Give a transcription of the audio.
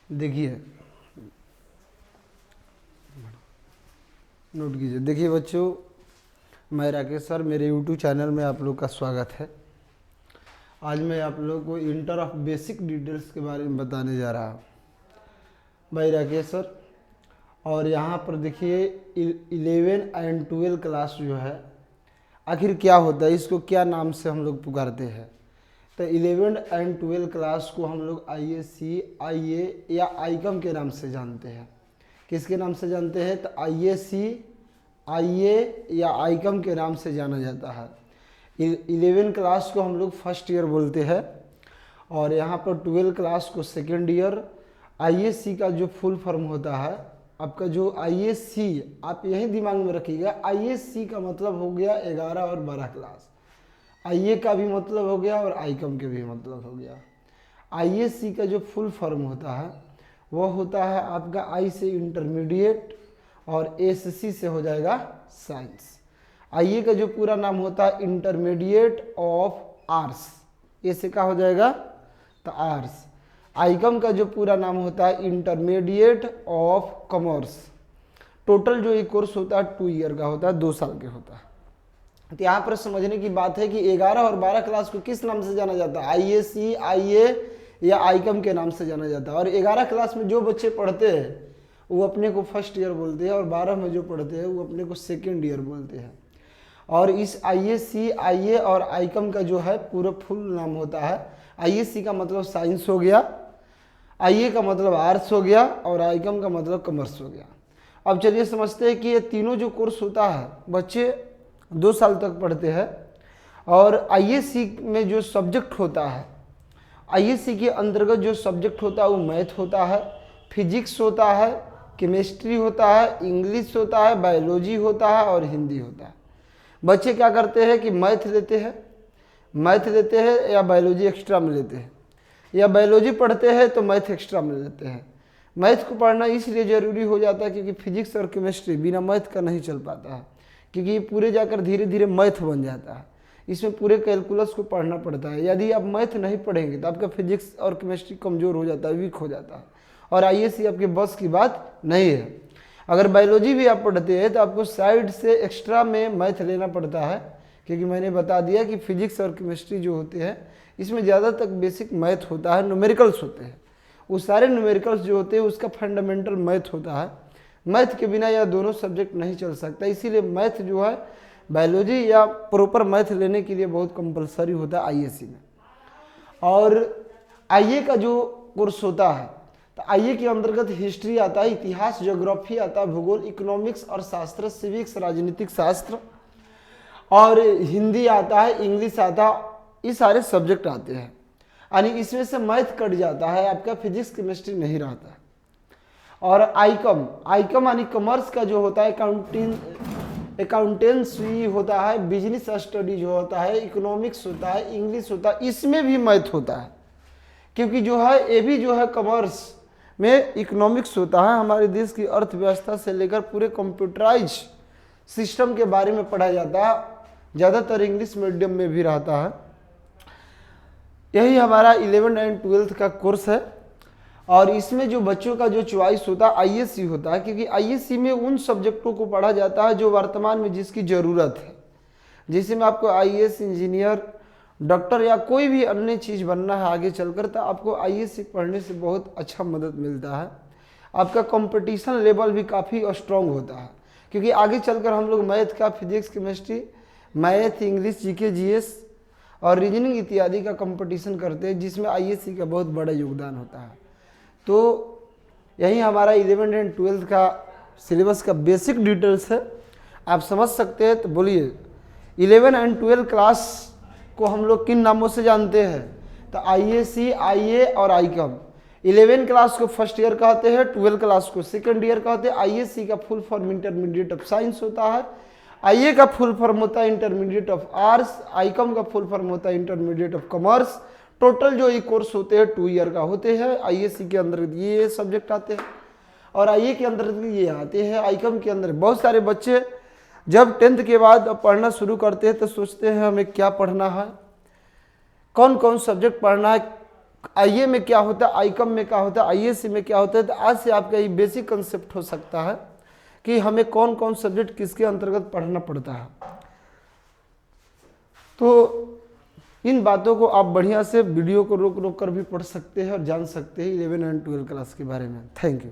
देखिए, नोट कीजिए। देखिए बच्चों, मैं राकेश सर, मेरे यूट्यूब चैनल में आप लोग का स्वागत है। आज मैं आप लोगों को इंटर ऑफ बेसिक डिटेल्स के बारे में बताने जा रहा हूँ। मैं राकेश सर, और यहाँ पर देखिए 11 एंड 12 क्लास जो है आखिर क्या होता है, इसको क्या नाम से हम लोग पुकारते हैं। तो 11 एंड 12 क्लास को हम लोग IAC, IA या आईकम के नाम से जानते हैं। किसके नाम से जानते हैं? तो IAC, IA या आईकम के नाम से जाना जाता है। 11 क्लास को हम लोग फर्स्ट ईयर बोलते हैं और यहाँ पर 12 क्लास को सेकेंड ईयर। IAC का जो फुल फॉर्म होता है आपका, जो IAC, आप यही दिमाग में रखिएगा, IAC का मतलब हो गया 11 और 12 क्लास। IA का भी मतलब हो गया और आईकम के भी मतलब हो गया। IAC का जो फुल फॉर्म होता है वो होता है आपका I से इंटरमीडिएट और SC से हो जाएगा साइंस। IA का जो पूरा नाम होता है इंटरमीडिएट ऑफ आर्ट्स, ये से क्या हो जाएगा? तो आर्ट्स। आईकम का जो पूरा नाम होता है इंटरमीडिएट ऑफ कॉमर्स। टोटल जो ये कोर्स होता है 2 ईयर का होता है, 2 साल के होता है। तो यहाँ पर समझने की बात है कि 11 और 12 क्लास को किस नाम से जाना जाता है? IAC, IA या आईकम के नाम से जाना जाता है। और 11 क्लास में जो बच्चे पढ़ते हैं वो अपने को फर्स्ट ईयर बोलते हैं और 12 में जो पढ़ते हैं वो अपने को सेकेंड ईयर बोलते हैं। और इस IAC, IA और आईकम का जो है पूरा फुल नाम होता है, IAC का मतलब साइंस हो गया, IA का मतलब आर्ट्स हो गया और आईकम का मतलब कॉमर्स हो गया। अब चलिए समझते हैं कि ये तीनों जो कोर्स होता है बच्चे 2 साल तक पढ़ते हैं। और IAC में जो सब्जेक्ट होता है, IAC के अंतर्गत जो सब्जेक्ट होता है वो मैथ होता है, फिजिक्स होता है, केमिस्ट्री होता है, इंग्लिश होता है, बायोलॉजी होता है और हिंदी होता है। बच्चे क्या करते हैं कि मैथ लेते हैं या बायोलॉजी एक्स्ट्रा में लेते हैं, या बायोलॉजी पढ़ते हैं तो मैथ एक्स्ट्रा में लेते हैं। मैथ को पढ़ना इसलिए ज़रूरी हो जाता है क्योंकि फिजिक्स और केमिस्ट्री बिना मैथ का नहीं चल पाता है, क्योंकि ये पूरे जाकर धीरे धीरे मैथ बन जाता है। इसमें पूरे कैलकुलस को पढ़ना पड़ता है। यदि आप मैथ नहीं पढ़ेंगे तो आपका फिजिक्स और केमिस्ट्री कमज़ोर हो जाता है, वीक हो जाता है, और IAC आपके बस की बात नहीं है। अगर बायोलॉजी भी आप पढ़ते हैं तो आपको साइड से एक्स्ट्रा में मैथ लेना पड़ता है, क्योंकि मैंने बता दिया कि फिजिक्स और केमिस्ट्री जो होते हैं इसमें ज़्यादा तक बेसिक मैथ होता है, न्यूमेरिकल्स होते हैं। वो सारे न्यूमेरिकल्स जो होते हैं उसका फंडामेंटल मैथ होता है। मैथ के बिना यह दोनों सब्जेक्ट नहीं चल सकता, इसीलिए मैथ जो है बायोलॉजी या प्रॉपर मैथ लेने के लिए बहुत कंपलसरी होता है IAC में। और IA का जो कोर्स होता है तो IA के अंतर्गत हिस्ट्री आता है, इतिहास, ज्योग्राफी आता है, भूगोल, इकोनॉमिक्स और शास्त्र, सिविक्स, राजनीतिक शास्त्र, और हिंदी आता है, इंग्लिश आता है, ये सारे सब्जेक्ट आते हैं। यानी इसमें से मैथ कट जाता है, आपका फिजिक्स केमिस्ट्री नहीं रहता। और आईकम यानी कॉमर्स का जो होता है अकाउंटेंसी होता है, बिजनेस स्टडी जो होता है, इकोनॉमिक्स होता है, इंग्लिश होता है, इसमें भी मैथ होता है। क्योंकि जो है ये भी जो है कॉमर्स में इकोनॉमिक्स होता है, हमारे देश की अर्थव्यवस्था से लेकर पूरे कंप्यूटराइज सिस्टम के बारे में पढ़ा जाता है, ज़्यादातर इंग्लिश मीडियम में भी रहता है। यही हमारा 11 एंड 12 का कोर्स है। और इसमें जो बच्चों का जो चॉइस होता है IAC होता है, क्योंकि IAC में उन सब्जेक्टों को पढ़ा जाता है जो वर्तमान में जिसकी ज़रूरत है। जैसे में आपको IAS, इंजीनियर, डॉक्टर या कोई भी अन्य चीज़ बनना है आगे चलकर, तो आपको IAC पढ़ने से बहुत अच्छा मदद मिलता है। आपका कंपटीशन लेवल भी काफ़ी स्ट्रॉन्ग होता है, क्योंकि आगे चलकर हम लोग मैथ का, physics, chemistry, math, English, GK, GS और रीजनिंग इत्यादि का कंपटीशन करते हैं, जिसमें IAC का बहुत बड़ा योगदान होता है। तो यही हमारा 11 एंड 12 का सिलेबस का बेसिक डिटेल्स है, आप समझ सकते हैं। तो बोलिए 11 एंड 12 क्लास को हम लोग किन नामों से जानते हैं? तो IAC, IA और आईकम। 11 क्लास को फर्स्ट ईयर कहते हैं, 12 क्लास को सेकेंड ईयर कहते हैं। IAC का full form intermediate of science होता है, IA का फुल फॉर्म होता है इंटरमीडिएट ऑफ आर्ट्स, आईकम का फुल फॉर्म होता है इंटरमीडिएट ऑफ कॉमर्स। टोटल जो ये कोर्स होते हैं 2 ईयर का होते हैं। IAC के अंदर ये सब्जेक्ट आते हैं और IA के अंदर ये आते हैं। आईकम के अंदर बहुत सारे बच्चे जब 10th के बाद पढ़ना शुरू करते हैं तो सोचते हैं हमें क्या पढ़ना है, कौन कौन सब्जेक्ट पढ़ना है, आईए में क्या होता है, आईकम में क्या होता है, आईएससी में क्या होता है। तो आज से आपका ये बेसिक कंसेप्ट हो सकता है कि हमें कौन कौन सब्जेक्ट किसके अंतर्गत पढ़ना पड़ता है। तो इन बातों को आप बढ़िया से वीडियो को रोक रोक कर भी पढ़ सकते हैं और जान सकते हैं 11 एंड 12 क्लास के बारे में। Thank you.